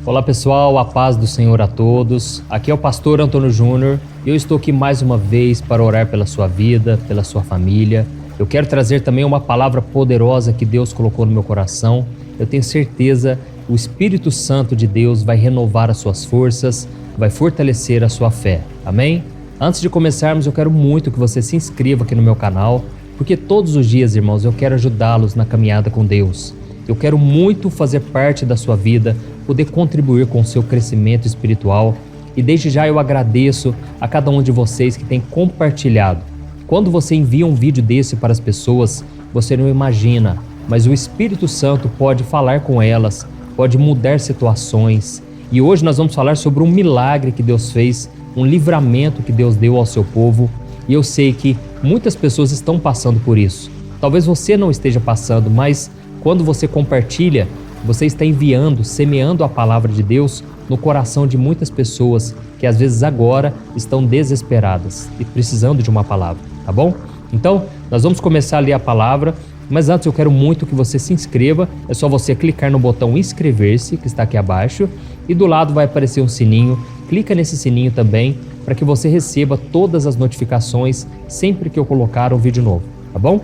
Olá pessoal, a paz do Senhor a todos. Aqui é o pastor Antônio Júnior e eu estou aqui mais uma vez para orar pela sua vida, pela sua família. Eu quero trazer também uma palavra poderosa que Deus colocou no meu coração. Eu tenho certeza que o Espírito Santo de Deus vai renovar as suas forças, vai fortalecer a sua fé. Amém? Antes de começarmos, eu quero muito que você se inscreva aqui no meu canal, porque todos os dias, irmãos, eu quero ajudá-los na caminhada com Deus. Eu quero muito fazer parte da sua vida, poder contribuir com o seu crescimento espiritual. E desde já eu agradeço a cada um de vocês que tem compartilhado. Quando você envia um vídeo desse para as pessoas, você não imagina, mas o Espírito Santo pode falar com elas, pode mudar situações. E hoje nós vamos falar sobre um milagre que Deus fez, um livramento que Deus deu ao seu povo. E eu sei que muitas pessoas estão passando por isso. Talvez você não esteja passando, mas quando você compartilha, você está enviando, semeando a palavra de Deus no coração de muitas pessoas que às vezes agora estão desesperadas e precisando de uma palavra, tá bom? Então, nós vamos começar a ler a palavra, mas antes eu quero muito que você se inscreva. É só você clicar no botão inscrever-se, que está aqui abaixo, e do lado vai aparecer um sininho. Clica nesse sininho também para que você receba todas as notificações sempre que eu colocar um vídeo novo, tá bom?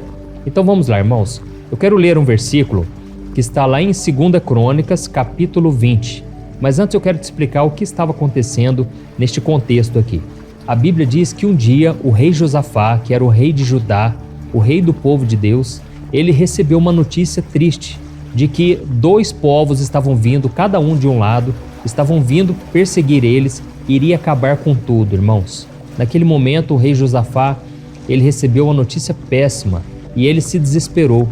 Então vamos lá, irmãos. Eu quero ler um versículo que está lá em 2 Crônicas, capítulo 20. Mas antes eu quero te explicar o que estava acontecendo neste contexto aqui. A Bíblia diz que um dia o rei Josafá, que era o rei de Judá, o rei do povo de Deus, ele recebeu uma notícia triste de que dois povos estavam vindo, cada um de um lado, estavam vindo perseguir eles e iria acabar com tudo, irmãos. Naquele momento o rei Josafá, ele recebeu uma notícia péssima e ele se desesperou.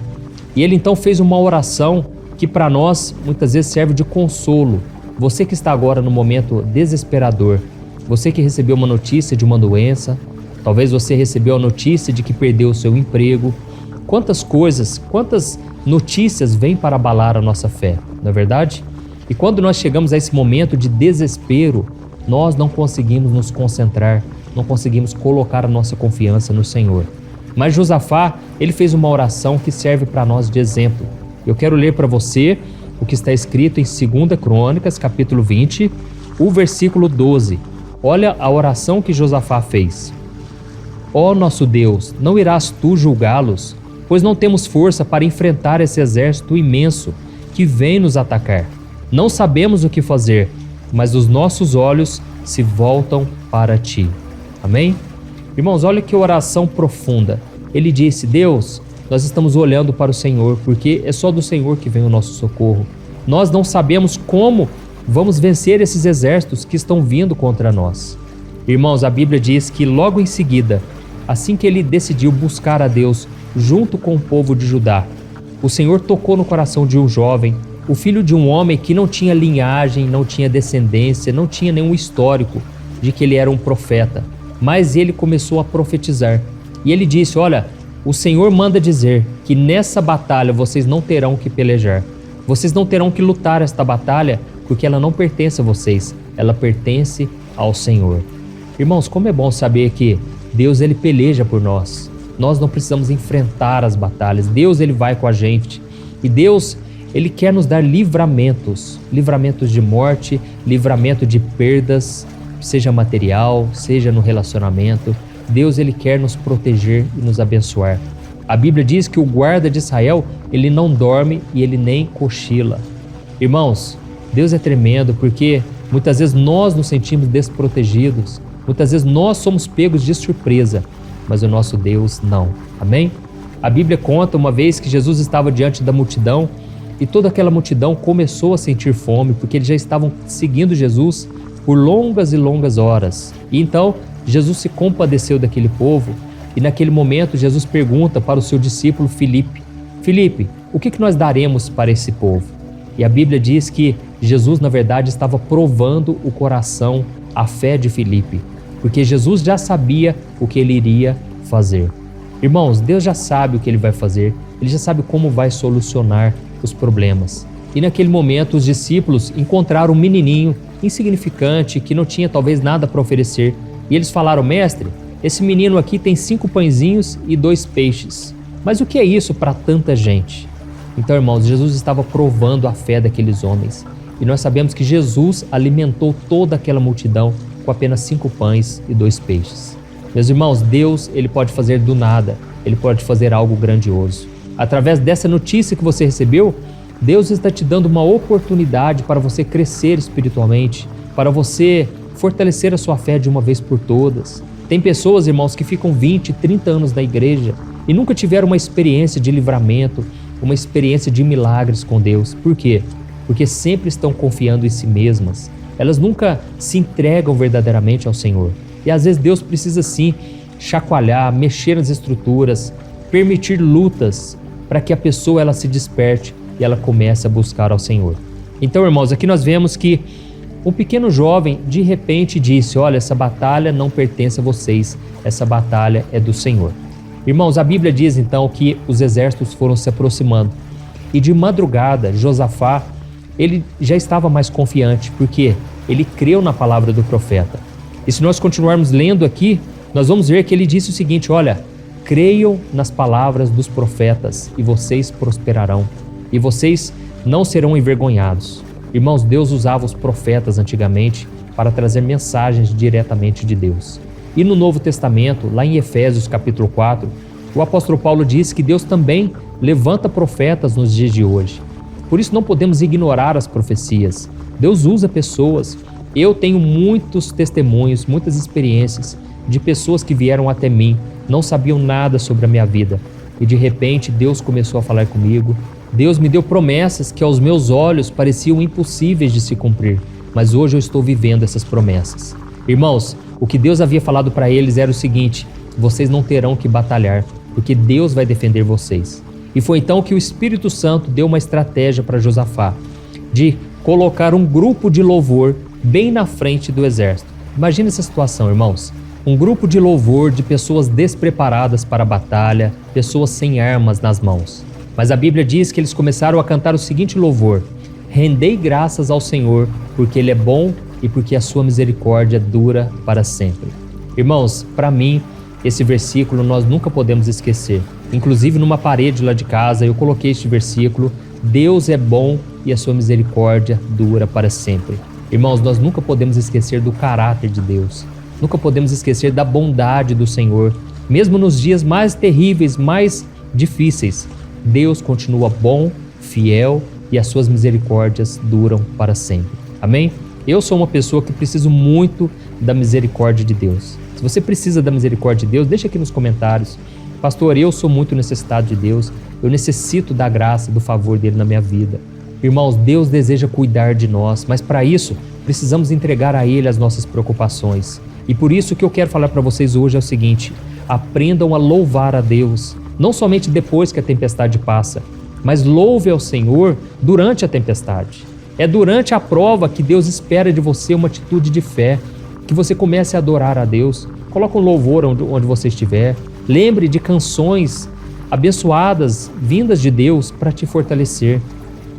E ele então fez uma oração que para nós muitas vezes serve de consolo. Você que está agora no momento desesperador, você que recebeu uma notícia de uma doença, talvez você recebeu a notícia de que perdeu o seu emprego. Quantas coisas, quantas notícias vêm para abalar a nossa fé, não é verdade? E quando nós chegamos a esse momento de desespero, nós não conseguimos nos concentrar, não conseguimos colocar a nossa confiança no Senhor. Mas Josafá, ele fez uma oração que serve para nós de exemplo. Eu quero ler para você o que está escrito em 2 Crônicas, capítulo 20, o versículo 12. Olha a oração que Josafá fez. Ó nosso Deus, não irás tu julgá-los, pois não temos força para enfrentar esse exército imenso que vem nos atacar. Não sabemos o que fazer, mas os nossos olhos se voltam para ti. Amém? Irmãos, olha que oração profunda. Ele disse: Deus, nós estamos olhando para o Senhor, porque é só do Senhor que vem o nosso socorro. Nós não sabemos como vamos vencer esses exércitos que estão vindo contra nós. Irmãos, a Bíblia diz que logo em seguida, assim que ele decidiu buscar a Deus junto com o povo de Judá, o Senhor tocou no coração de um jovem, o filho de um homem que não tinha linhagem, não tinha descendência, não tinha nenhum histórico de que ele era um profeta. Mas ele começou a profetizar. E ele disse: olha, o Senhor manda dizer que nessa batalha vocês não terão que pelejar. Vocês não terão que lutar esta batalha, porque ela não pertence a vocês, ela pertence ao Senhor. Irmãos, como é bom saber que Deus, ele peleja por nós. Nós não precisamos enfrentar as batalhas. Deus, ele vai com a gente. E Deus, ele quer nos dar livramentos. Livramentos de morte, livramento de perdas, seja material, seja no relacionamento. Deus, ele quer nos proteger e nos abençoar. A Bíblia diz que o guarda de Israel, ele não dorme e ele nem cochila. Irmãos, Deus é tremendo, porque muitas vezes nós nos sentimos desprotegidos, muitas vezes nós somos pegos de surpresa, mas o nosso Deus não. Amém? A Bíblia conta uma vez que Jesus estava diante da multidão e toda aquela multidão começou a sentir fome, porque eles já estavam seguindo Jesus por longas e longas horas. E então Jesus se compadeceu daquele povo e naquele momento Jesus pergunta para o seu discípulo Filipe: Filipe, o que nós daremos para esse povo? E a Bíblia diz que Jesus, na verdade, estava provando o coração, a fé de Filipe, porque Jesus já sabia o que ele iria fazer. Irmãos, Deus já sabe o que ele vai fazer, ele já sabe como vai solucionar os problemas. E naquele momento os discípulos encontraram um menininho insignificante, que não tinha talvez nada para oferecer. E eles falaram: mestre, esse menino aqui tem 5 pãezinhos e 2 peixes. Mas o que é isso para tanta gente? Então, irmãos, Jesus estava provando a fé daqueles homens. E nós sabemos que Jesus alimentou toda aquela multidão com apenas 5 pães e 2 peixes. Meus irmãos, Deus, Ele pode fazer do nada, Ele pode fazer algo grandioso. Através dessa notícia que você recebeu, Deus está te dando uma oportunidade para você crescer espiritualmente, para você fortalecer a sua fé de uma vez por todas. Tem pessoas, irmãos, que ficam 20, 30 anos na igreja e nunca tiveram uma experiência de livramento, uma experiência de milagres com Deus. Por quê? Porque sempre estão confiando em si mesmas. Elas nunca se entregam verdadeiramente ao Senhor. E às vezes Deus precisa sim chacoalhar, mexer nas estruturas, permitir lutas para que a pessoa ela se desperte e ela comece a buscar ao Senhor. Então, irmãos, aqui nós vemos que um pequeno jovem de repente disse: olha, essa batalha não pertence a vocês, essa batalha é do Senhor. Irmãos, a Bíblia diz então que os exércitos foram se aproximando e de madrugada Josafá, ele já estava mais confiante, porque ele creu na palavra do profeta. E se nós continuarmos lendo aqui, nós vamos ver que ele disse o seguinte: olha, creiam nas palavras dos profetas e vocês prosperarão, e vocês não serão envergonhados. Irmãos, Deus usava os profetas antigamente para trazer mensagens diretamente de Deus. E no Novo Testamento, lá em Efésios capítulo 4, o apóstolo Paulo diz que Deus também levanta profetas nos dias de hoje. Por isso não podemos ignorar as profecias. Deus usa pessoas. Eu tenho muitos testemunhos, muitas experiências de pessoas que vieram até mim, não sabiam nada sobre a minha vida. E de repente Deus começou a falar comigo. Deus me deu promessas que aos meus olhos pareciam impossíveis de se cumprir. Mas hoje eu estou vivendo essas promessas. Irmãos, o que Deus havia falado para eles era o seguinte: vocês não terão que batalhar, porque Deus vai defender vocês. E foi então que o Espírito Santo deu uma estratégia para Josafá, de colocar um grupo de louvor bem na frente do exército. Imagina essa situação, irmãos. Um grupo de louvor de pessoas despreparadas para a batalha, pessoas sem armas nas mãos. Mas a Bíblia diz que eles começaram a cantar o seguinte louvor: rendei graças ao Senhor, porque Ele é bom e porque a sua misericórdia dura para sempre. Irmãos, para mim, esse versículo nós nunca podemos esquecer. Inclusive numa parede lá de casa eu coloquei este versículo: Deus é bom e a sua misericórdia dura para sempre. Irmãos, nós nunca podemos esquecer do caráter de Deus. Nunca podemos esquecer da bondade do Senhor. Mesmo nos dias mais terríveis, mais difíceis, Deus continua bom, fiel e as suas misericórdias duram para sempre. Amém? Eu sou uma pessoa que preciso muito da misericórdia de Deus. Se você precisa da misericórdia de Deus, deixa aqui nos comentários. Pastor, eu sou muito necessitado de Deus. Eu necessito da graça, do favor dele na minha vida. Irmãos, Deus deseja cuidar de nós, mas para isso precisamos entregar a Ele as nossas preocupações. E por isso o que eu quero falar para vocês hoje é o seguinte: aprendam a louvar a Deus, não somente depois que a tempestade passa, mas louve ao Senhor durante a tempestade. É durante a prova que Deus espera de você uma atitude de fé, que você comece a adorar a Deus. Coloque um louvor onde você estiver. Lembre de canções abençoadas, vindas de Deus para te fortalecer.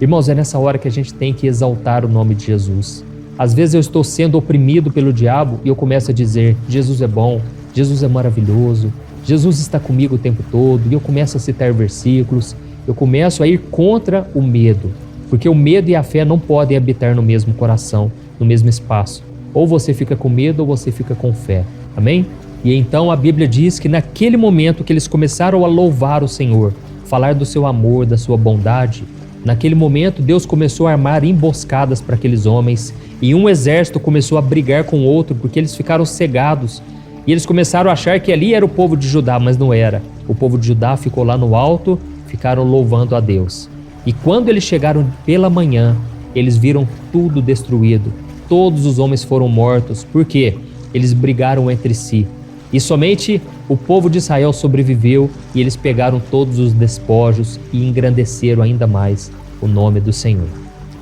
Irmãos, é nessa hora que a gente tem que exaltar o nome de Jesus. Às vezes eu estou sendo oprimido pelo diabo e eu começo a dizer: Jesus é bom, Jesus é maravilhoso, Jesus está comigo o tempo todo. E eu começo a citar versículos, eu começo a ir contra o medo, porque o medo e a fé não podem habitar no mesmo coração, no mesmo espaço. Ou você fica com medo ou você fica com fé. Amém? E então a Bíblia diz que naquele momento que eles começaram a louvar o Senhor, falar do seu amor, da sua bondade, naquele momento Deus começou a armar emboscadas para aqueles homens e um exército começou a brigar com o outro porque eles ficaram cegados e eles começaram a achar que ali era o povo de Judá, mas não era. O povo de Judá ficou lá no alto, ficaram louvando a Deus. E quando eles chegaram pela manhã, eles viram tudo destruído. Todos os homens foram mortos. Por quê? Eles brigaram entre si. E somente o povo de Israel sobreviveu e eles pegaram todos os despojos e engrandeceram ainda mais o nome do Senhor.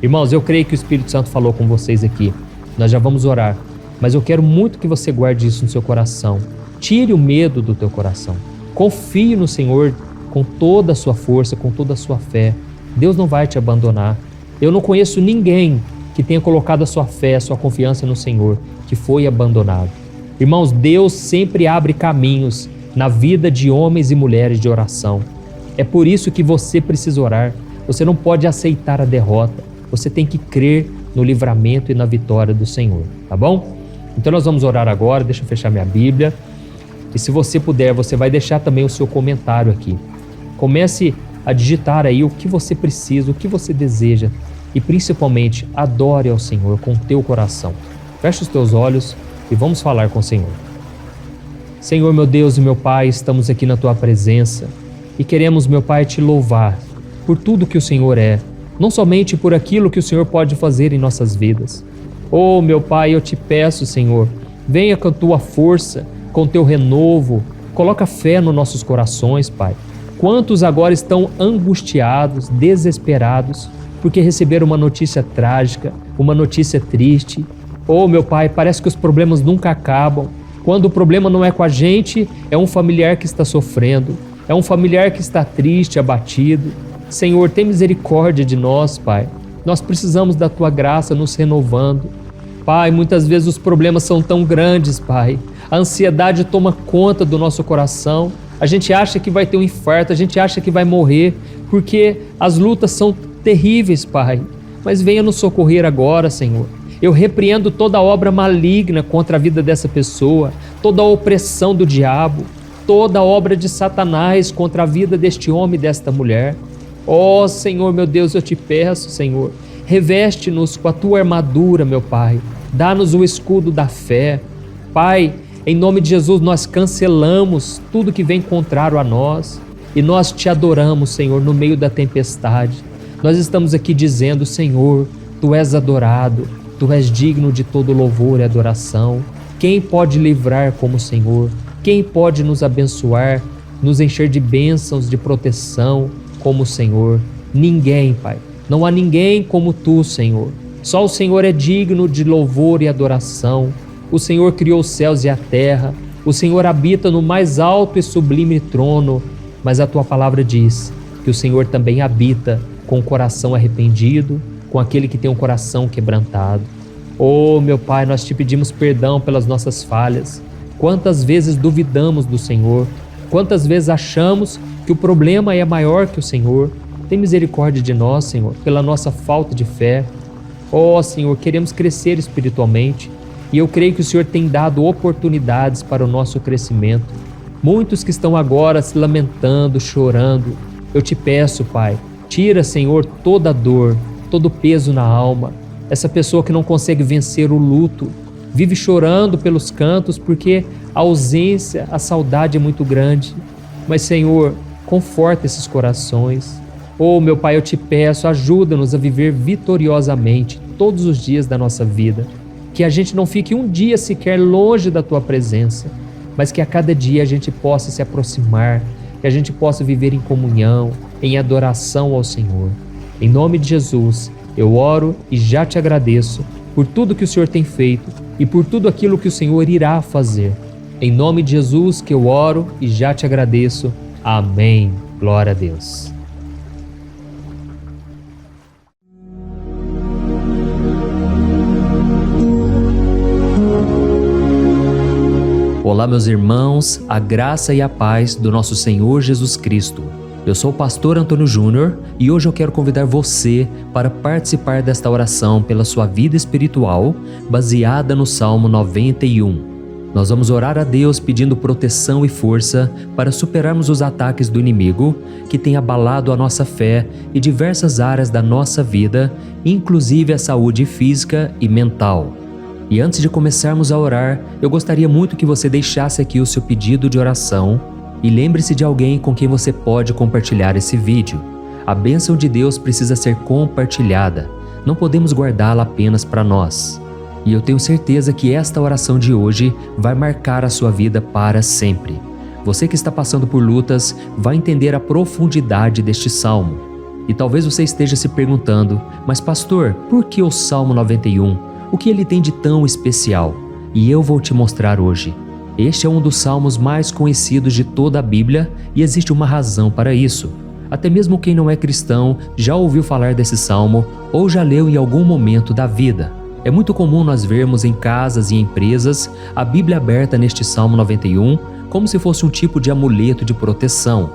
Irmãos, eu creio que o Espírito Santo falou com vocês aqui. Nós já vamos orar, mas eu quero muito que você guarde isso no seu coração. Tire o medo do teu coração. Confie no Senhor com toda a sua força, com toda a sua fé. Deus não vai te abandonar. Eu não conheço ninguém que tenha colocado a sua fé, a sua confiança no Senhor, que foi abandonado. Irmãos, Deus sempre abre caminhos na vida de homens e mulheres de oração. É por isso que você precisa orar. Você não pode aceitar a derrota. Você tem que crer no livramento e na vitória do Senhor, tá bom? Então nós vamos orar agora, deixa eu fechar minha Bíblia. E se você puder, você vai deixar também o seu comentário aqui. Comece a digitar aí o que você precisa, o que você deseja e principalmente adore ao Senhor com o teu coração. Feche os teus olhos e vamos falar com o Senhor. Senhor, meu Deus e meu Pai, estamos aqui na tua presença e queremos, meu Pai, te louvar por tudo que o Senhor é, não somente por aquilo que o Senhor pode fazer em nossas vidas. Oh, meu Pai, eu te peço, Senhor, venha com a tua força, com o teu renovo, coloca fé nos nossos corações, Pai. Quantos agora estão angustiados, desesperados, porque receberam uma notícia trágica, uma notícia triste. Oh, meu Pai, parece que os problemas nunca acabam. Quando o problema não é com a gente, é um familiar que está sofrendo, é um familiar que está triste, abatido. Senhor, tem misericórdia de nós, Pai. Nós precisamos da tua graça nos renovando. Pai, muitas vezes os problemas são tão grandes, Pai. A ansiedade toma conta do nosso coração. A gente acha que vai ter um infarto, a gente acha que vai morrer, porque as lutas são terríveis, Pai. Mas venha nos socorrer agora, Senhor. Eu repreendo toda obra maligna contra a vida dessa pessoa, toda a opressão do diabo, toda a obra de Satanás contra a vida deste homem e desta mulher. Ó Senhor, meu Deus, eu te peço, Senhor, reveste-nos com a tua armadura, meu Pai. Dá-nos o escudo da fé. Pai, em nome de Jesus, nós cancelamos tudo que vem contrário a nós e nós te adoramos, Senhor, no meio da tempestade. Nós estamos aqui dizendo, Senhor, tu és adorado, tu és digno de todo louvor e adoração. Quem pode livrar como o Senhor? Quem pode nos abençoar, nos encher de bênçãos, de proteção como o Senhor? Ninguém, Pai. Não há ninguém como tu, Senhor. Só o Senhor é digno de louvor e adoração. O Senhor criou os céus e a terra. O Senhor habita no mais alto e sublime trono. Mas a tua palavra diz que o Senhor também habita com o coração arrependido, com aquele que tem um coração quebrantado. Oh, meu Pai, nós te pedimos perdão pelas nossas falhas. Quantas vezes duvidamos do Senhor? Quantas vezes achamos que o problema é maior que o Senhor? Tem misericórdia de nós, Senhor, pela nossa falta de fé. Oh, Senhor, queremos crescer espiritualmente e eu creio que o Senhor tem dado oportunidades para o nosso crescimento. Muitos que estão agora se lamentando, chorando, eu te peço, Pai, tira, Senhor, toda a dor, todo o peso na alma. Essa pessoa que não consegue vencer o luto, vive chorando pelos cantos porque a ausência, a saudade é muito grande. Mas, Senhor, conforta esses corações. Oh, meu Pai, eu te peço, ajuda-nos a viver vitoriosamente todos os dias da nossa vida. Que a gente não fique um dia sequer longe da Tua presença, mas que a cada dia a gente possa se aproximar, que a gente possa viver em comunhão, em adoração ao Senhor. Em nome de Jesus, eu oro e já te agradeço por tudo que o Senhor tem feito e por tudo aquilo que o Senhor irá fazer. Em nome de Jesus que eu oro e já te agradeço. Amém. Glória a Deus. Olá, meus irmãos, a graça e a paz do nosso Senhor Jesus Cristo. Eu sou o pastor Antônio Júnior e hoje eu quero convidar você para participar desta oração pela sua vida espiritual, baseada no Salmo 91. Nós vamos orar a Deus pedindo proteção e força para superarmos os ataques do inimigo que tem abalado a nossa fé e diversas áreas da nossa vida, inclusive a saúde física e mental. E antes de começarmos a orar, eu gostaria muito que você deixasse aqui o seu pedido de oração e lembre-se de alguém com quem você pode compartilhar esse vídeo. A bênção de Deus precisa ser compartilhada, não podemos guardá-la apenas para nós. E eu tenho certeza que esta oração de hoje vai marcar a sua vida para sempre. Você que está passando por lutas vai entender a profundidade deste salmo. E talvez você esteja se perguntando, mas pastor, por que o Salmo 91? O que ele tem de tão especial? E eu vou te mostrar hoje. Este é um dos salmos mais conhecidos de toda a Bíblia e existe uma razão para isso. Até mesmo quem não é cristão já ouviu falar desse salmo ou já leu em algum momento da vida. É muito comum nós vermos em casas e empresas a Bíblia aberta neste Salmo 91 como se fosse um tipo de amuleto de proteção.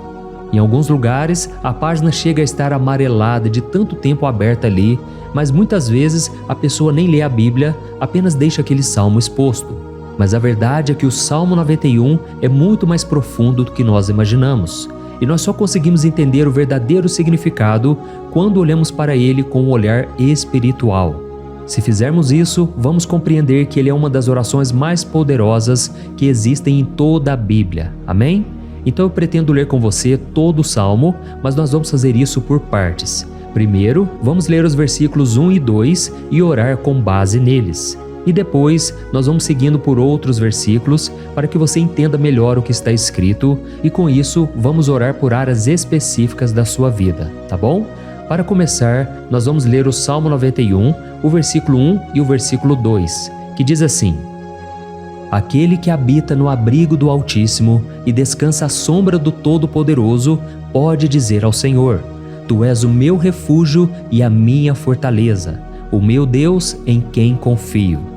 Em alguns lugares, a página chega a estar amarelada de tanto tempo aberta ali, mas muitas vezes a pessoa nem lê a Bíblia, apenas deixa aquele salmo exposto. Mas a verdade é que o Salmo 91 é muito mais profundo do que nós imaginamos. E nós só conseguimos entender o verdadeiro significado quando olhamos para ele com um olhar espiritual. Se fizermos isso, vamos compreender que ele é uma das orações mais poderosas que existem em toda a Bíblia. Amém? Então eu pretendo ler com você todo o Salmo, mas nós vamos fazer isso por partes. Primeiro, vamos ler os versículos 1 e 2 e orar com base neles. E depois, nós vamos seguindo por outros versículos para que você entenda melhor o que está escrito e com isso, vamos orar por áreas específicas da sua vida, tá bom? Para começar, nós vamos ler o Salmo 91, o versículo 1 e o versículo 2, que diz assim: Aquele que habita no abrigo do Altíssimo e descansa à sombra do Todo-Poderoso pode dizer ao Senhor: Tu és o meu refúgio e a minha fortaleza, o meu Deus em quem confio.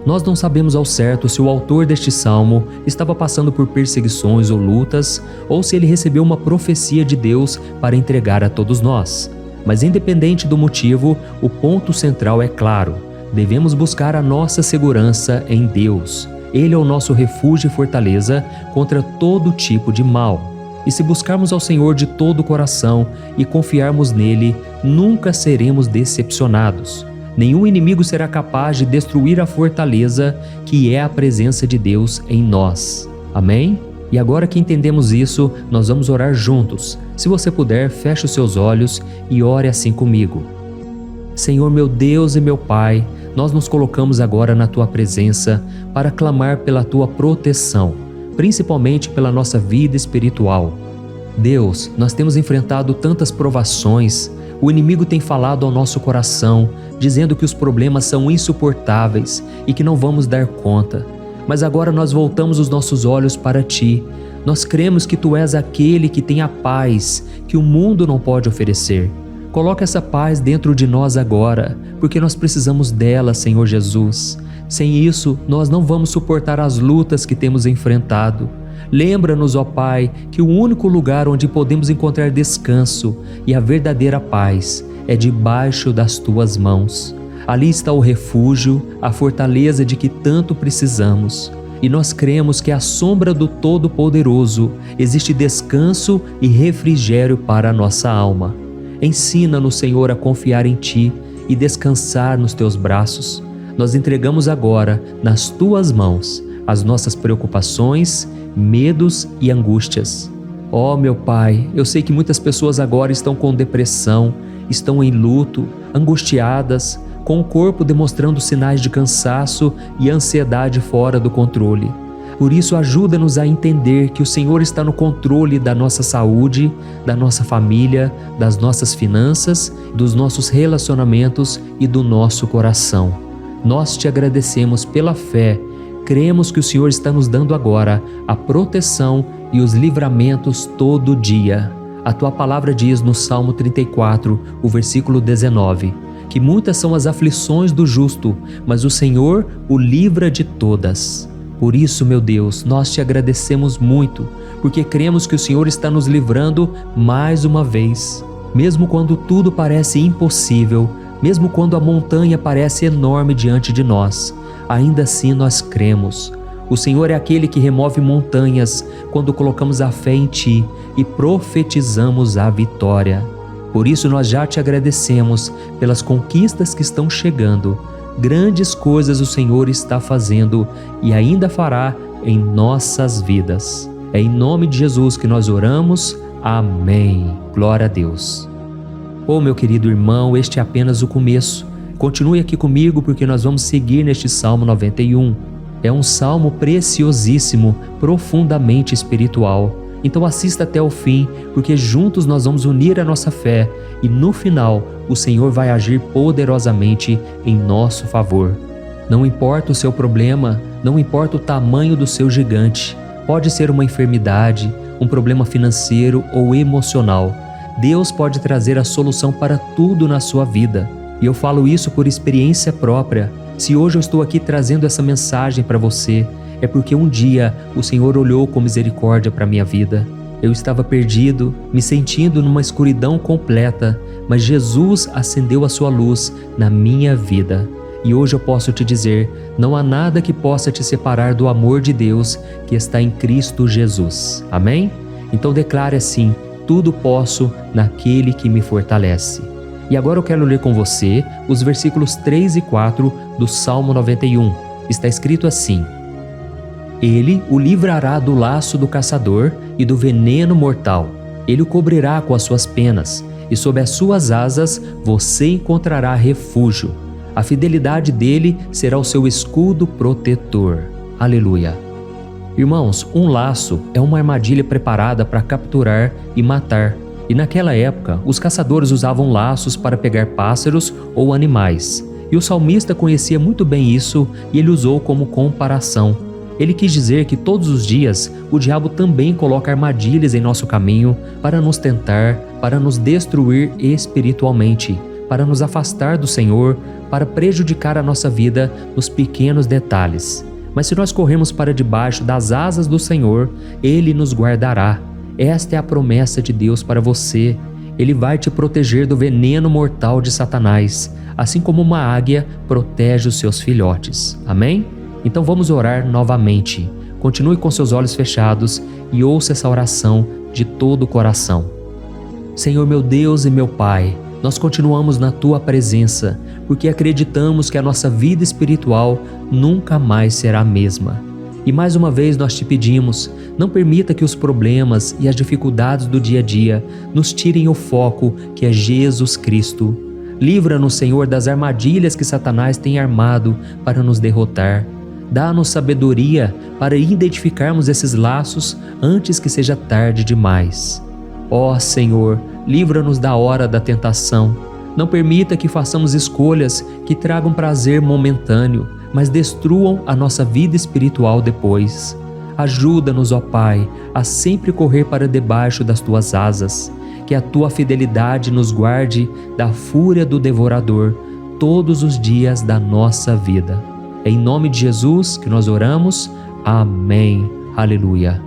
Nós não sabemos ao certo se o autor deste salmo estava passando por perseguições ou lutas, ou se ele recebeu uma profecia de Deus para entregar a todos nós. Mas independente do motivo, o ponto central é claro: devemos buscar a nossa segurança em Deus. Ele é o nosso refúgio e fortaleza contra todo tipo de mal. E se buscarmos ao Senhor de todo o coração e confiarmos nele, nunca seremos decepcionados. Nenhum inimigo será capaz de destruir a fortaleza que é a presença de Deus em nós. Amém? E agora que entendemos isso, nós vamos orar juntos. Se você puder, feche os seus olhos e ore assim comigo. Senhor meu Deus e meu Pai, nós nos colocamos agora na Tua presença para clamar pela Tua proteção, principalmente pela nossa vida espiritual. Deus, nós temos enfrentado tantas provações, o inimigo tem falado ao nosso coração, dizendo que os problemas são insuportáveis e que não vamos dar conta. Mas agora nós voltamos os nossos olhos para Ti. Nós cremos que Tu és aquele que tem a paz que o mundo não pode oferecer. Coloca essa paz dentro de nós agora, porque nós precisamos dela, Senhor Jesus. Sem isso, nós não vamos suportar as lutas que temos enfrentado. Lembra-nos, ó Pai, que o único lugar onde podemos encontrar descanso e a verdadeira paz é debaixo das Tuas mãos. Ali está o refúgio, a fortaleza de que tanto precisamos. E nós cremos que à sombra do Todo-Poderoso existe descanso e refrigério para a nossa alma. Ensina-nos, Senhor, a confiar em Ti e descansar nos Teus braços. Nós entregamos agora, nas Tuas mãos, as nossas preocupações, medos e angústias. Ó meu Pai, eu sei que muitas pessoas agora estão com depressão, estão em luto, angustiadas, com o corpo demonstrando sinais de cansaço e ansiedade fora do controle. Por isso, ajuda-nos a entender que o Senhor está no controle da nossa saúde, da nossa família, das nossas finanças, dos nossos relacionamentos e do nosso coração. Nós Te agradecemos pela fé. Cremos que o Senhor está nos dando agora a proteção e os livramentos todo dia. A Tua palavra diz no Salmo 34, o versículo 19, que muitas são as aflições do justo, mas o Senhor o livra de todas. Por isso, meu Deus, nós Te agradecemos muito, porque cremos que o Senhor está nos livrando mais uma vez. Mesmo quando tudo parece impossível, mesmo quando a montanha parece enorme diante de nós, ainda assim nós cremos. O Senhor é aquele que remove montanhas quando colocamos a fé em Ti e profetizamos a vitória. Por isso nós já Te agradecemos pelas conquistas que estão chegando. Grandes coisas o Senhor está fazendo e ainda fará em nossas vidas. É em nome de Jesus que nós oramos. Amém. Glória a Deus. Oh, meu querido irmão, este é apenas o começo. Continue aqui comigo porque nós vamos seguir neste Salmo 91. É um salmo preciosíssimo, profundamente espiritual. Então assista até o fim, porque juntos nós vamos unir a nossa fé e no final o Senhor vai agir poderosamente em nosso favor. Não importa o seu problema, não importa o tamanho do seu gigante, pode ser uma enfermidade, um problema financeiro ou emocional. Deus pode trazer a solução para tudo na sua vida. E eu falo isso por experiência própria. Se hoje eu estou aqui trazendo essa mensagem para você, é porque um dia o Senhor olhou com misericórdia para a minha vida. Eu estava perdido, me sentindo numa escuridão completa, mas Jesus acendeu a sua luz na minha vida. E hoje eu posso te dizer, não há nada que possa te separar do amor de Deus que está em Cristo Jesus. Amém? Então declare assim: tudo posso naquele que me fortalece. E agora eu quero ler com você os versículos 3 e 4 do Salmo 91. Está escrito assim: Ele o livrará do laço do caçador e do veneno mortal. Ele o cobrirá com as suas penas, e sob as suas asas você encontrará refúgio. A fidelidade dele será o seu escudo protetor. Aleluia. Irmãos, um laço é uma armadilha preparada para capturar e matar. E naquela época, os caçadores usavam laços para pegar pássaros ou animais. E o salmista conhecia muito bem isso e ele usou como comparação. Ele quis dizer que todos os dias o diabo também coloca armadilhas em nosso caminho para nos tentar, para nos destruir espiritualmente, para nos afastar do Senhor, para prejudicar a nossa vida nos pequenos detalhes. Mas se nós corrermos para debaixo das asas do Senhor, Ele nos guardará. Esta é a promessa de Deus para você. Ele vai te proteger do veneno mortal de Satanás, assim como uma águia protege os seus filhotes. Amém? Então vamos orar novamente. Continue com seus olhos fechados e ouça essa oração de todo o coração. Senhor meu Deus e meu Pai, nós continuamos na Tua presença, porque acreditamos que a nossa vida espiritual nunca mais será a mesma. E mais uma vez nós te pedimos, não permita que os problemas e as dificuldades do dia a dia nos tirem o foco que é Jesus Cristo. Livra-nos, Senhor, das armadilhas que Satanás tem armado para nos derrotar. Dá-nos sabedoria para identificarmos esses laços antes que seja tarde demais. Ó Senhor, livra-nos da hora da tentação. Não permita que façamos escolhas que tragam prazer momentâneo, mas destruam a nossa vida espiritual depois. Ajuda-nos, ó Pai, a sempre correr para debaixo das Tuas asas. Que a Tua fidelidade nos guarde da fúria do devorador todos os dias da nossa vida. É em nome de Jesus que nós oramos. Amém. Aleluia.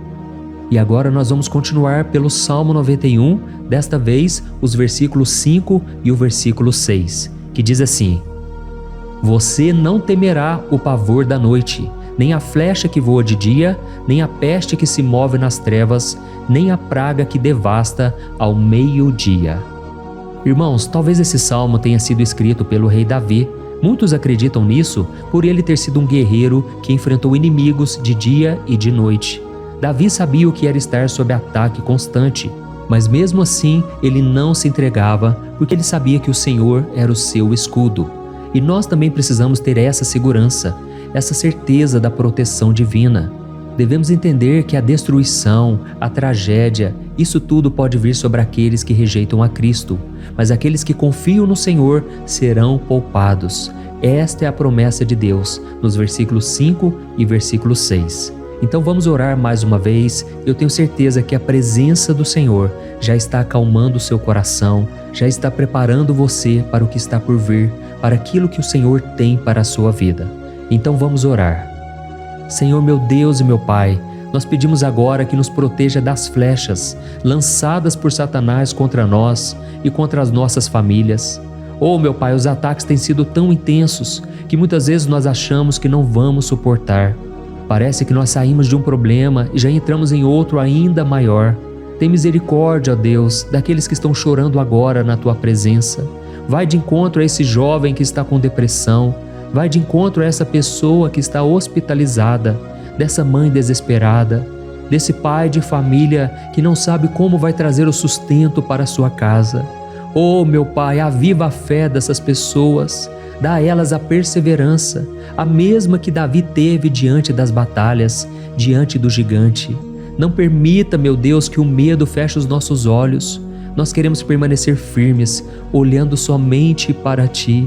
E agora nós vamos continuar pelo Salmo 91, desta vez os versículos 5 e o versículo 6, que diz assim: Você não temerá o pavor da noite, nem a flecha que voa de dia, nem a peste que se move nas trevas, nem a praga que devasta ao meio-dia. Irmãos, talvez esse salmo tenha sido escrito pelo rei Davi. Muitos acreditam nisso por ele ter sido um guerreiro que enfrentou inimigos de dia e de noite. Davi sabia o que era estar sob ataque constante, mas mesmo assim ele não se entregava porque ele sabia que o Senhor era o seu escudo. E nós também precisamos ter essa segurança, essa certeza da proteção divina. Devemos entender que a destruição, a tragédia, isso tudo pode vir sobre aqueles que rejeitam a Cristo, mas aqueles que confiam no Senhor serão poupados. Esta é a promessa de Deus nos versículos 5 e versículo 6. Então vamos orar mais uma vez. Eu tenho certeza que a presença do Senhor já está acalmando o seu coração, já está preparando você para o que está por vir, para aquilo que o Senhor tem para a sua vida. Então vamos orar. Senhor meu Deus e meu Pai, nós pedimos agora que nos proteja das flechas lançadas por Satanás contra nós e contra as nossas famílias. Oh meu Pai, os ataques têm sido tão intensos que muitas vezes nós achamos que não vamos suportar. Parece que nós saímos de um problema e já entramos em outro ainda maior. Tem misericórdia, ó Deus, daqueles que estão chorando agora na Tua presença. Vai de encontro a esse jovem que está com depressão. Vai de encontro a essa pessoa que está hospitalizada, dessa mãe desesperada, desse pai de família que não sabe como vai trazer o sustento para a sua casa. Oh, meu Pai, aviva a fé dessas pessoas. Dá a elas a perseverança, a mesma que Davi teve diante das batalhas, diante do gigante. Não permita, meu Deus, que o medo feche os nossos olhos. Nós queremos permanecer firmes, olhando somente para Ti.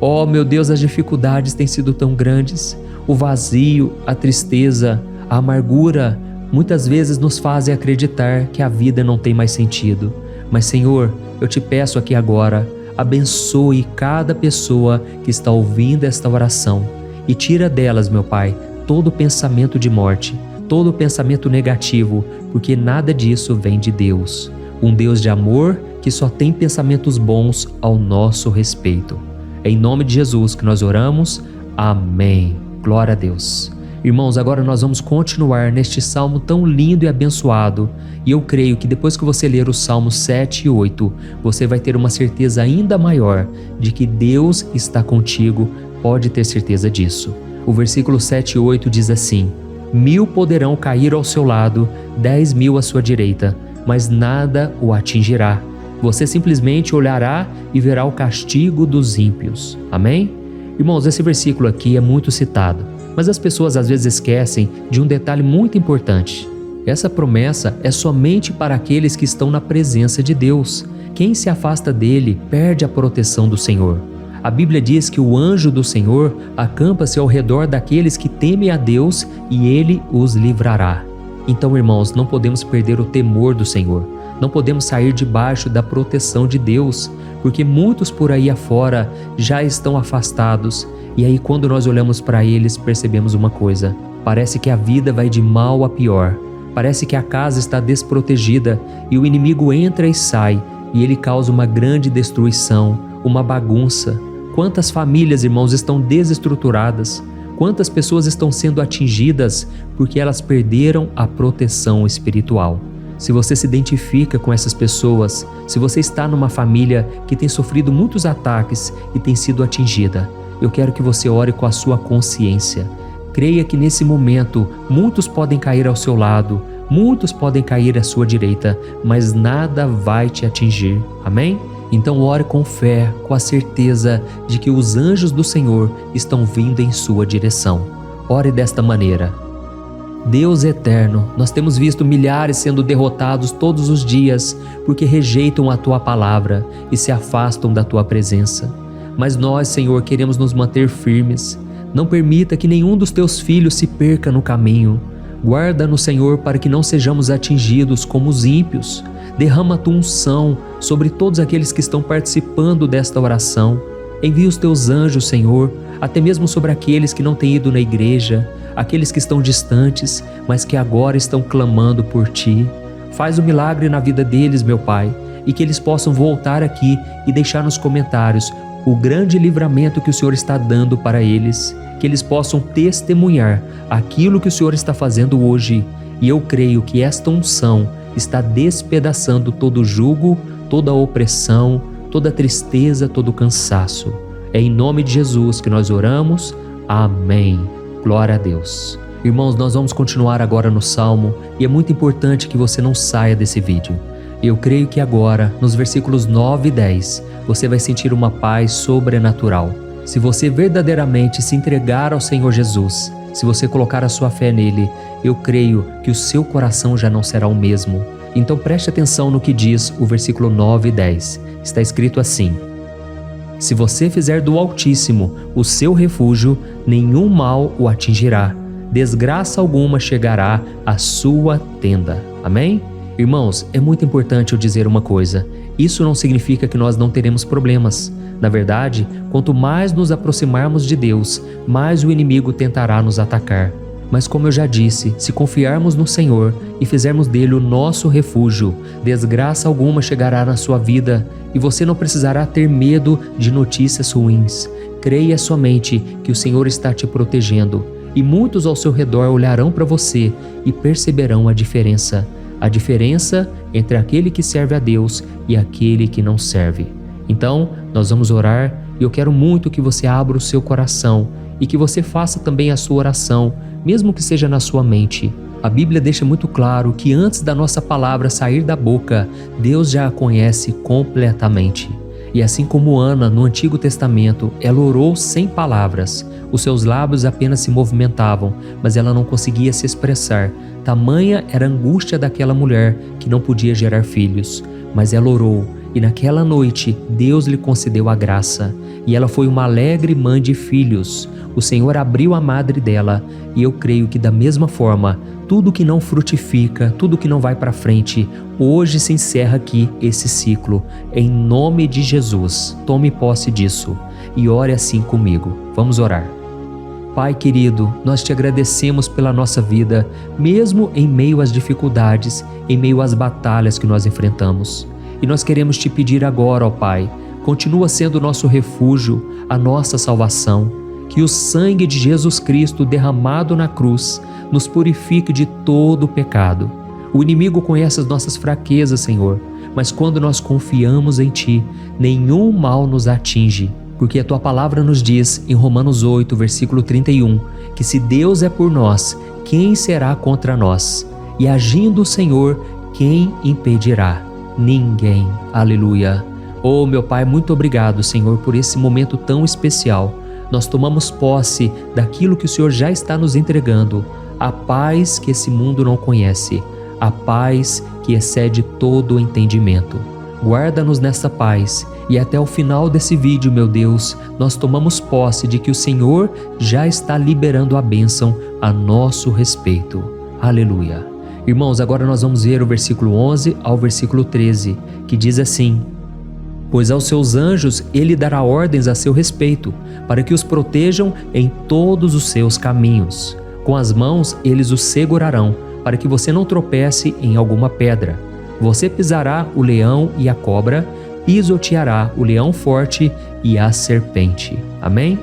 Oh, meu Deus, as dificuldades têm sido tão grandes. O vazio, a tristeza, a amargura, muitas vezes nos fazem acreditar que a vida não tem mais sentido. Mas, Senhor, eu te peço aqui agora, abençoe cada pessoa que está ouvindo esta oração e tira delas, meu Pai, todo pensamento de morte, todo pensamento negativo, porque nada disso vem de Deus. Um Deus de amor que só tem pensamentos bons ao nosso respeito. É em nome de Jesus que nós oramos. Amém. Glória a Deus. Irmãos, agora nós vamos continuar neste salmo tão lindo e abençoado. E eu creio que depois que você ler os salmos 7 e 8, você vai ter uma certeza ainda maior de que Deus está contigo. Pode ter certeza disso. O versículo 7 e 8 diz assim: 1000 poderão cair ao seu lado, 10.000 à sua direita, mas nada o atingirá. Você simplesmente olhará e verá o castigo dos ímpios. Amém? Irmãos, esse versículo aqui é muito citado, mas as pessoas às vezes esquecem de um detalhe muito importante. Essa promessa é somente para aqueles que estão na presença de Deus. Quem se afasta dele perde a proteção do Senhor. A Bíblia diz que o anjo do Senhor acampa-se ao redor daqueles que temem a Deus e ele os livrará. Então, irmãos, não podemos perder o temor do Senhor. Não podemos sair debaixo da proteção de Deus, porque muitos por aí afora já estão afastados. E aí, quando nós olhamos para eles, percebemos uma coisa: parece que a vida vai de mal a pior. Parece que a casa está desprotegida e o inimigo entra e sai, e ele causa uma grande destruição, uma bagunça. Quantas famílias, irmãos, estão desestruturadas? Quantas pessoas estão sendo atingidas porque elas perderam a proteção espiritual? Se você se identifica com essas pessoas, se você está numa família que tem sofrido muitos ataques e tem sido atingida, eu quero que você ore com a sua consciência. Creia que nesse momento muitos podem cair ao seu lado, muitos podem cair à sua direita, mas nada vai te atingir. Amém? Então ore com fé, com a certeza de que os anjos do Senhor estão vindo em sua direção. Ore desta maneira: Deus eterno, nós temos visto milhares sendo derrotados todos os dias porque rejeitam a Tua palavra e se afastam da Tua presença. Mas nós, Senhor, queremos nos manter firmes. Não permita que nenhum dos Teus filhos se perca no caminho. Guarda-nos, Senhor, para que não sejamos atingidos como os ímpios. Derrama a Tua unção sobre todos aqueles que estão participando desta oração. Envia os Teus anjos, Senhor, até mesmo sobre aqueles que não têm ido na igreja, aqueles que estão distantes, mas que agora estão clamando por Ti. Faz um milagre na vida deles, meu Pai, e que eles possam voltar aqui e deixar nos comentários o grande livramento que o Senhor está dando para eles, que eles possam testemunhar aquilo que o Senhor está fazendo hoje. E eu creio que esta unção está despedaçando todo jugo, toda opressão, toda tristeza, todo cansaço. É em nome de Jesus que nós oramos. Amém. Glória a Deus. Irmãos, nós vamos continuar agora no Salmo e é muito importante que você não saia desse vídeo. Eu creio que agora, nos versículos 9 e 10, você vai sentir uma paz sobrenatural. Se você verdadeiramente se entregar ao Senhor Jesus, se você colocar a sua fé nele, eu creio que o seu coração já não será o mesmo. Então preste atenção no que diz o versículo 9 e 10. Está escrito assim: Se você fizer do Altíssimo o seu refúgio, nenhum mal o atingirá. Desgraça alguma chegará à sua tenda. Amém? Irmãos, é muito importante eu dizer uma coisa. Isso não significa que nós não teremos problemas. Na verdade, quanto mais nos aproximarmos de Deus, mais o inimigo tentará nos atacar. Mas como eu já disse, se confiarmos no Senhor e fizermos dele o nosso refúgio, desgraça alguma chegará na sua vida e você não precisará ter medo de notícias ruins. Creia somente que o Senhor está te protegendo e muitos ao seu redor olharão para você e perceberão a diferença entre aquele que serve a Deus e aquele que não serve. Então, nós vamos orar e eu quero muito que você abra o seu coração e que você faça também a sua oração, mesmo que seja na sua mente. A Bíblia deixa muito claro que antes da nossa palavra sair da boca, Deus já a conhece completamente. E assim como Ana, no Antigo Testamento, ela orou sem palavras. Os seus lábios apenas se movimentavam, mas ela não conseguia se expressar. Tamanha era a angústia daquela mulher que não podia gerar filhos. Mas ela orou, e naquela noite Deus lhe concedeu a graça. E ela foi uma alegre mãe de filhos. O Senhor abriu a madre dela, e eu creio que da mesma forma, tudo que não frutifica, tudo que não vai para frente, hoje se encerra aqui esse ciclo. Em nome de Jesus, tome posse disso e ore assim comigo. Vamos orar. Pai querido, nós te agradecemos pela nossa vida, mesmo em meio às dificuldades, em meio às batalhas que nós enfrentamos. E nós queremos te pedir agora, ó Pai, continua sendo o nosso refúgio, a nossa salvação, que o sangue de Jesus Cristo derramado na cruz nos purifique de todo o pecado. O inimigo conhece as nossas fraquezas, Senhor, mas quando nós confiamos em Ti, nenhum mal nos atinge. Porque a Tua palavra nos diz, em Romanos 8, versículo 31, que se Deus é por nós, quem será contra nós? E agindo o Senhor, quem impedirá? Ninguém. Aleluia. Oh, meu Pai, muito obrigado, Senhor, por esse momento tão especial. Nós tomamos posse daquilo que o Senhor já está nos entregando, a paz que esse mundo não conhece, a paz que excede todo o entendimento. Guarda-nos nessa paz e até o final desse vídeo, meu Deus, nós tomamos posse de que o Senhor já está liberando a bênção a nosso respeito. Aleluia. Irmãos, agora nós vamos ver o versículo 11 ao versículo 13, que diz assim: Pois aos seus anjos ele dará ordens a seu respeito, para que os protejam em todos os seus caminhos. Com as mãos eles os segurarão, para que você não tropece em alguma pedra. Você pisará o leão e a cobra, pisoteará o leão forte e a serpente. Amém?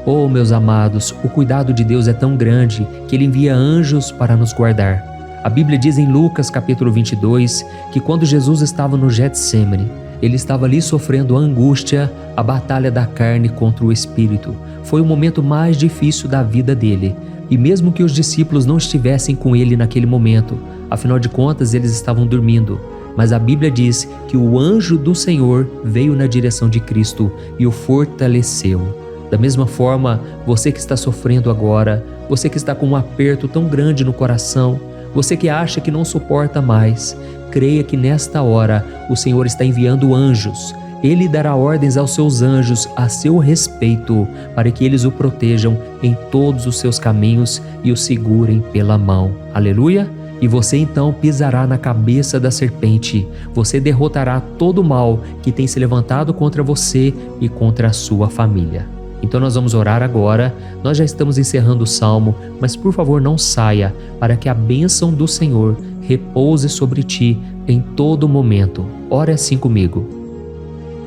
Oh, meus amados, o cuidado de Deus é tão grande que Ele envia anjos para nos guardar. A Bíblia diz em Lucas capítulo 22 que quando Jesus estava no Getsêmani, Ele estava ali sofrendo a angústia, a batalha da carne contra o espírito. Foi o momento mais difícil da vida dele. E mesmo que os discípulos não estivessem com ele naquele momento, afinal de contas eles estavam dormindo, mas a Bíblia diz que o anjo do Senhor veio na direção de Cristo e o fortaleceu. Da mesma forma, você que está sofrendo agora, você que está com um aperto tão grande no coração, você que acha que não suporta mais, creia que nesta hora o Senhor está enviando anjos. Ele dará ordens aos seus anjos a seu respeito, para que eles o protejam em todos os seus caminhos e o segurem pela mão. Aleluia! E você então pisará na cabeça da serpente. Você derrotará todo o mal que tem se levantado contra você e contra a sua família. Então nós vamos orar agora. Nós já estamos encerrando o salmo, mas por favor não saia, para que a bênção do Senhor repouse sobre ti em todo momento. Ore assim comigo.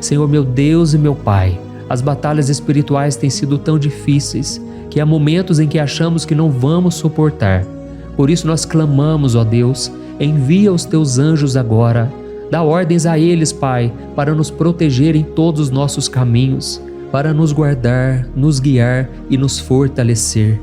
Senhor, meu Deus e meu Pai, as batalhas espirituais têm sido tão difíceis que há momentos em que achamos que não vamos suportar. Por isso nós clamamos, ó Deus, envia os teus anjos agora. Dá ordens a eles, Pai, para nos proteger em todos os nossos caminhos, para nos guardar, nos guiar e nos fortalecer.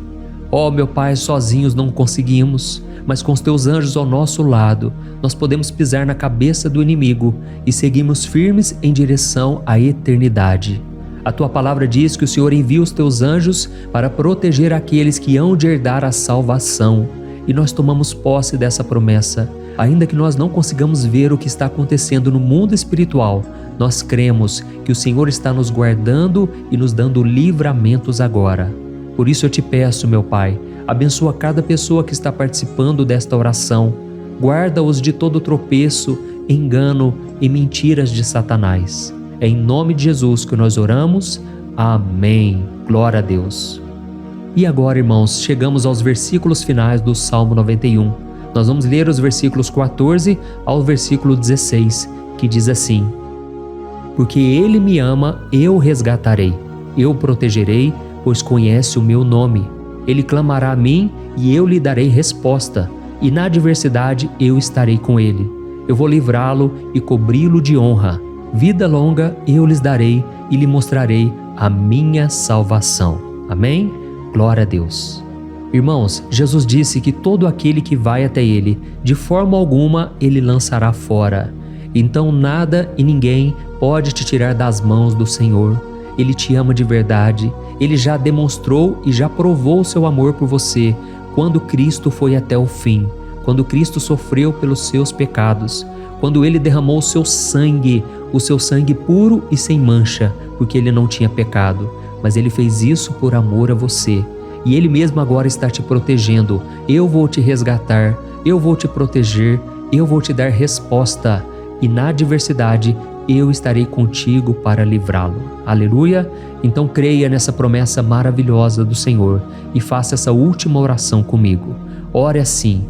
Ó meu Pai, sozinhos não conseguimos, mas com os teus anjos ao nosso lado, nós podemos pisar na cabeça do inimigo e seguimos firmes em direção à eternidade. A tua palavra diz que o Senhor envia os teus anjos para proteger aqueles que hão de herdar a salvação. E nós tomamos posse dessa promessa. Ainda que nós não consigamos ver o que está acontecendo no mundo espiritual, nós cremos que o Senhor está nos guardando e nos dando livramentos agora. Por isso eu te peço, meu Pai, abençoa cada pessoa que está participando desta oração. Guarda-os de todo tropeço, engano e mentiras de Satanás. É em nome de Jesus que nós oramos. Amém. Glória a Deus. E agora, irmãos, chegamos aos versículos finais do Salmo 91. Nós vamos ler os versículos 14 ao versículo 16, que diz assim: Porque Ele me ama, eu o resgatarei. Eu o protegerei, pois conhece o meu nome. Ele clamará a mim e eu lhe darei resposta. E na adversidade eu estarei com ele. Eu vou livrá-lo e cobri-lo de honra. Vida longa eu lhes darei e lhe mostrarei a minha salvação. Amém? Glória a Deus. Irmãos, Jesus disse que todo aquele que vai até ele, de forma alguma ele lançará fora. Então nada e ninguém pode te tirar das mãos do Senhor. Ele te ama de verdade. Ele já demonstrou e já provou o seu amor por você quando Cristo foi até o fim, quando Cristo sofreu pelos seus pecados, quando Ele derramou o seu sangue puro e sem mancha, porque Ele não tinha pecado, mas Ele fez isso por amor a você. E Ele mesmo agora está te protegendo. Eu vou te resgatar, eu vou te proteger, eu vou te dar resposta. E na adversidade eu estarei contigo para livrá-lo. Aleluia! Então creia nessa promessa maravilhosa do Senhor e faça essa última oração comigo. Ore assim: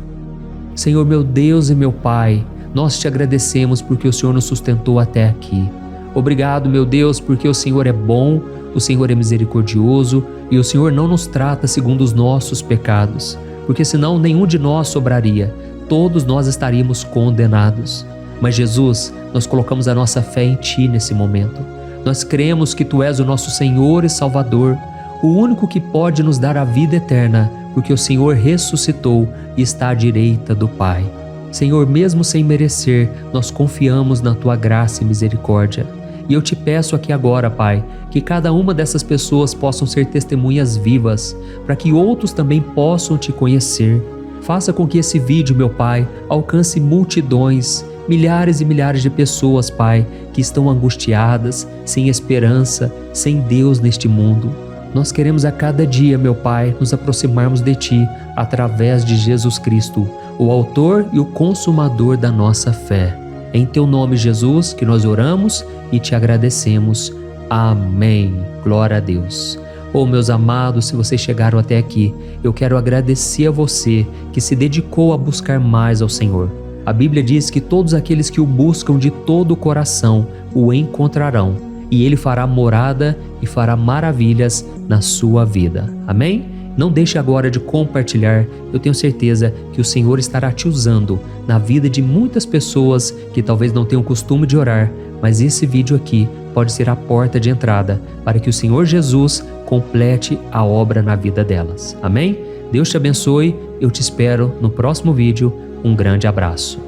Senhor meu Deus e meu Pai, nós te agradecemos porque o Senhor nos sustentou até aqui. Obrigado, meu Deus, porque o Senhor é bom, o Senhor é misericordioso e o Senhor não nos trata segundo os nossos pecados, porque senão nenhum de nós sobraria, todos nós estaríamos condenados. Mas Jesus, nós colocamos a nossa fé em Ti nesse momento. Nós cremos que Tu és o nosso Senhor e Salvador, o único que pode nos dar a vida eterna, porque o Senhor ressuscitou e está à direita do Pai. Senhor, mesmo sem merecer, nós confiamos na Tua graça e misericórdia. E eu te peço aqui agora, Pai, que cada uma dessas pessoas possam ser testemunhas vivas, para que outros também possam Te conhecer. Faça com que esse vídeo, meu Pai, alcance multidões, milhares e milhares de pessoas, Pai, que estão angustiadas, sem esperança, sem Deus neste mundo. Nós queremos a cada dia, meu Pai, nos aproximarmos de Ti através de Jesus Cristo, o autor e o consumador da nossa fé. Em Teu nome, Jesus, que nós oramos e Te agradecemos. Amém. Glória a Deus. Oh, meus amados, se vocês chegaram até aqui, eu quero agradecer a você que se dedicou a buscar mais ao Senhor. A Bíblia diz que todos aqueles que o buscam de todo o coração o encontrarão, e Ele fará morada e fará maravilhas na sua vida. Amém? Não deixe agora de compartilhar, eu tenho certeza que o Senhor estará te usando na vida de muitas pessoas que talvez não tenham costume de orar, mas esse vídeo aqui pode ser a porta de entrada para que o Senhor Jesus complete a obra na vida delas. Amém? Deus te abençoe, eu te espero no próximo vídeo. Um grande abraço.